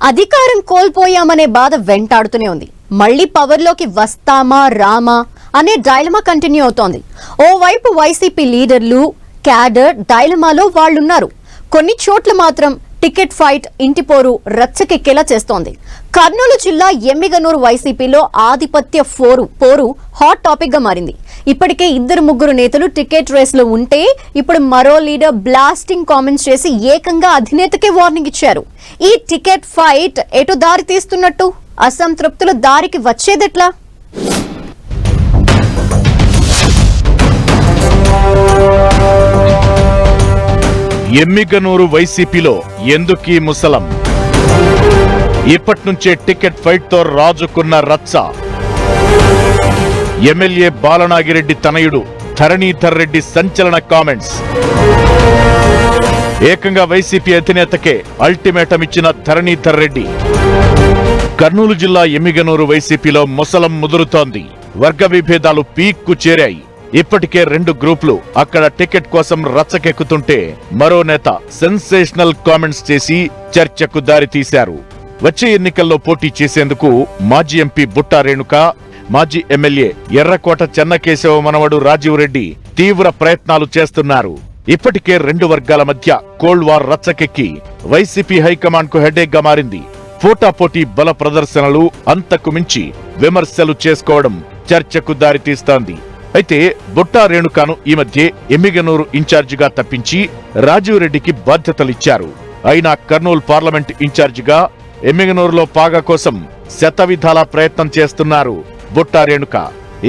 అధికారం కోల్పోయామనే బాధ వెంటాడుతూనే ఉంది. మళ్ళీ పవర్లోకి వస్తామా రామా అనే డైలమా కంటిన్యూ అవుతోంది. ఓవైపు వైసీపీ లీడర్లు క్యాడర్ డైలమాలో వాళ్ళున్నారు. కొన్ని చోట్ల మాత్రం టికెట్ ఫైట్ ఇంటిపోరు రచ్చకెక్కేలా చేస్తోంది. కర్నూలు జిల్లా ఎమ్మిగనూరు వైసీపీలో ఆధిపత్య పోరు హాట్ టాపిక్ గా మారింది. ఇప్పటికే 2-3 నేతలు టికెట్ రేస్ లో ఉంటే ఇప్పుడు మరో లీడర్ బ్లాస్టింగ్ కామెంట్స్ చేసి ఏకంగా అధినేతకే వార్నింగ్ ఇచ్చారు. ఈ టికెట్ ఫైట్ ఎటు దారి తీస్తున్నట్టు? అసంతృప్తులు దారికి వచ్చేదెట్లా? ఎమ్మిగనూరు వైసీపీలో ఎందుకీ ముసలం? ఇప్పట్నుంచే టికెట్ ఫైట్ తో రాజుకున్న రచ్చ. ఎమ్మెల్యే బాలనాగిరెడ్డి తనయుడు ధరణీధర్ రెడ్డి సంచలన కామెంట్స్. ఏకంగా వైసీపీ అధినేతకే అల్టిమేటం ఇచ్చిన ధరణీధర్ రెడ్డి. కర్నూలు జిల్లా ఎమ్మిగనూరు వైసీపీలో ముసలం ముదురుతోంది. వర్గ విభేదాలు పీక్కు చేరాయి. ఇప్పటికే 2 గ్రూపులు అక్కడ టికెట్ కోసం రచ్చకెక్కుతుంటే మరో నేత సెన్సేషనల్ కామెంట్స్ చేసి చర్చకు దారితీశారు. వచ్చే ఎన్నికల్లో పోటీ చేసేందుకు మాజీ ఎంపీ బుట్టా రేణుక, మాజీ ఎమ్మెల్యే ఎర్రకోట చెన్నకేశవ మనవడు రాజీవ్ రెడ్డి తీవ్ర ప్రయత్నాలు చేస్తున్నారు. ఇప్పటికే 2 వర్గాల మధ్య కోల్డ్ వార్ రచ్చకెక్కి వైసీపీ హైకమాండ్ కు హెడేక్ గా మారింది. పోటాపోటీ బల ప్రదర్శనలు, అంతకు మించి విమర్శలు చేసుకోవడం చర్చకు దారితీస్తోంది. అయితే బుట్టా రేణుకాను ఈ మధ్య ఎమ్మిగనూరు ఇన్ఛార్జిగా తప్పించి రాజీవ్ రెడ్డికి బాధ్యతలిచ్చారు. అయినా కర్నూలు పార్లమెంట్ ఇన్ఛార్జిగా ఎమ్మిగనూరులో పాగా కోసం శతవిధాల ప్రయత్నం చేస్తున్నారు బుట్టా రేణుక.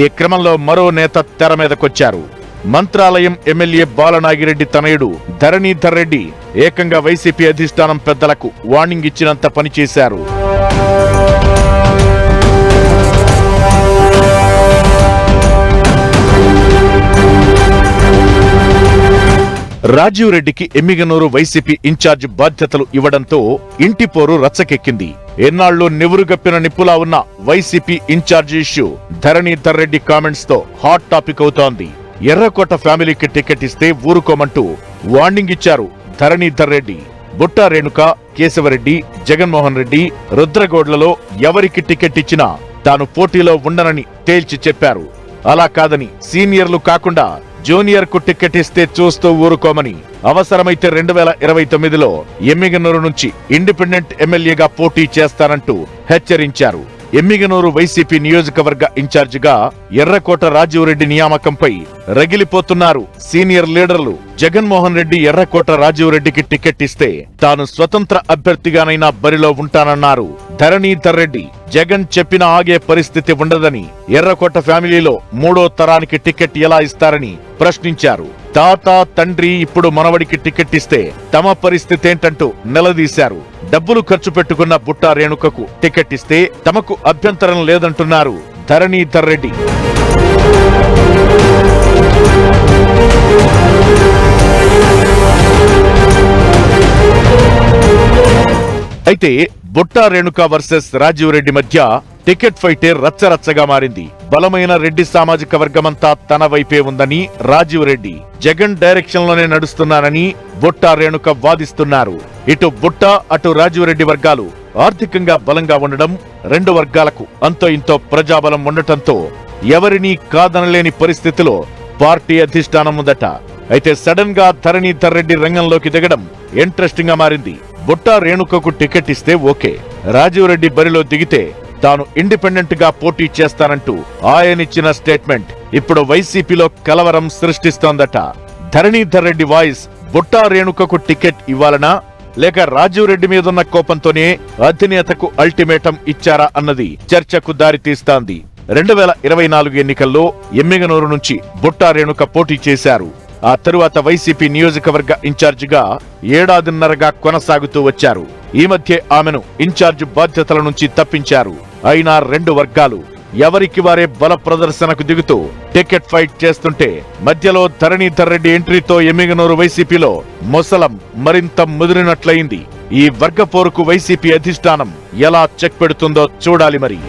ఈ క్రమంలో మరో నేత తెర మీదకొచ్చారు. మంత్రాలయం ఎమ్మెల్యే బాలనాగిరెడ్డి తనయుడు ధరణీధర్ రెడ్డి ఏకంగా వైసీపీ అధిష్టానం పెద్దలకు వార్నింగ్ ఇచ్చినంత పనిచేశారు. రాజీవ్ రెడ్డికి ఎమ్మిగనూరు వైసీపీ ఇన్ఛార్జ్ బాధ్యతలు ఇవ్వడంతో ఇంటిపోరు రచ్చకెక్కింది. ఎన్నాళ్లు నివురుగప్పిన నిప్పులా ఉన్న YCP in charge issue Dharanidhar Reddy comments తో హాట్ టాపిక్ అవుతోంది. ఎర్రకోట ఫ్యామిలీకి టికెట్ ఇస్తే ఊరుకోమంటూ వార్నింగ్ ఇచ్చారు ధరణీధర్ రెడ్డి. బుట్టా రేణుక, కేశవరెడ్డి, జగన్మోహన్ రెడ్డి, రుద్రగోడ్లలో ఎవరికి టికెట్ ఇచ్చినా తాను పోటీలో ఉండనని తేల్చి చెప్పారు. అలా కాదని సీనియర్లు కాకుండా జూనియర్ కు టికెట్ ఇస్తే చూస్తూ ఊరుకోమని, అవసరమైతే 2029లో ఎమ్మిగనూరు నుంచి ఇండిపెండెంట్ ఎమ్మెల్యేగా పోటీ చేస్తానంటూ హెచ్చరించారు. ఎమ్మిగనూరు వైసీపీ నియోజకవర్గ ఇన్ఛార్జిగా ఎర్రకోట రాజీవ్ రెడ్డి నియామకంపై రగిలిపోతున్నారు సీనియర్ లీడర్లు. జగన్మోహన్ రెడ్డి ఎర్రకోట రాజీవ్ రెడ్డికి టికెట్ ఇస్తే తాను స్వతంత్ర అభ్యర్థిగానైనా బరిలో ఉంటానన్నారు ధరణీధర్ రెడ్డి. జగన్ చెప్పిన ఆగే పరిస్థితి ఉండదని, ఎర్రకోట ఫ్యామిలీలో 3వ తరానికి టికెట్ ఎలా ఇస్తారని ప్రశ్నించారు. తాత తండ్రి ఇప్పుడు మనవడికి టికెట్ ఇస్తే తమ పరిస్థితి ఏంటంటూ నిలదీశారు. డబ్బులు ఖర్చు పెట్టుకున్న బుట్టా రేణుకకు టికెట్ ఇస్తే తమకు అభ్యంతరం లేదంటున్నారు ధరణీధర్ రెడ్డి. అయితే బుట్టా రేణుక వర్సెస్ రాజీవ్ రెడ్డి మధ్య టికెట్ ఫైటే రచ్చరచ్చగా మారింది. బలమైన రెడ్డి సామాజిక వర్గమంతా తన వైపే ఉందని రాజీవ్ రెడ్డి, జగన్ డైరెక్షన్ లోనే నడుస్తున్నానని బుట్టా రేణుక వాదిస్తున్నారు. ఇటు బుట్టా అటు రాజీవ్ రెడ్డి వర్గాలు ఆర్థికంగా బలంగా ఉండడం, 2 వర్గాలకు అంతో ఇంతో ప్రజాబలం ఉండటంతో ఎవరినీ కాదనలేని పరిస్థితిలో పార్టీ అధిష్టానం ఉందట. అయితే సడన్ గా ధరణీధర్ రెడ్డి రంగంలోకి దిగడం ఇంట్రెస్టింగ్ గా మారింది. బుట్టా రేణుకకు టికెట్ ఇస్తే ఓకే, రాజీవ్ రెడ్డి బరిలో దిగితే తాను ఇండిపెండెంట్ గా పోటీ చేస్తానంటూ ఆయనిచ్చిన స్టేట్మెంట్ ఇప్పుడు వైసీపీలో కలవరం సృష్టిస్తోందట. ధరణీధర్ రెడ్డి వాయిస్ బుట్టా రేణుకకు టికెట్ ఇవ్వాలనా, లేక రాజీవ్ రెడ్డి మీదున్న కోపంతోనే అధినేతకు అల్టిమేటం ఇచ్చారా అన్నది చర్చకు దారితీస్తోంది. 2024 ఎన్నికల్లో ఎమ్మిగనూరు నుంచి బుట్టా రేణుక పోటీ చేశారు. ఆ తరువాత వైసీపీ నియోజకవర్గ ఇన్ఛార్జిగా 1.5 ఏళ్లుగా కొనసాగుతూ వచ్చారు. ఈ మధ్య ఆమెను ఇన్ఛార్జ్ బాధ్యతల నుంచి తప్పించారు. అయినా 2 వర్గాలు ఎవరికి వారే బల ప్రదర్శనకు దిగుతూ టికెట్ ఫైట్ చేస్తుంటే మధ్యలో ధరణీధర్ రెడ్డి ఎంట్రీతో ఎమ్మిగనూరు వైసీపీలో ముసలం మరింత ముదిరినట్లయింది. ఈ వర్గ పోరుకు వైసీపీ అధిష్టానం ఎలా చెక్ పెడుతుందో చూడాలి మరి.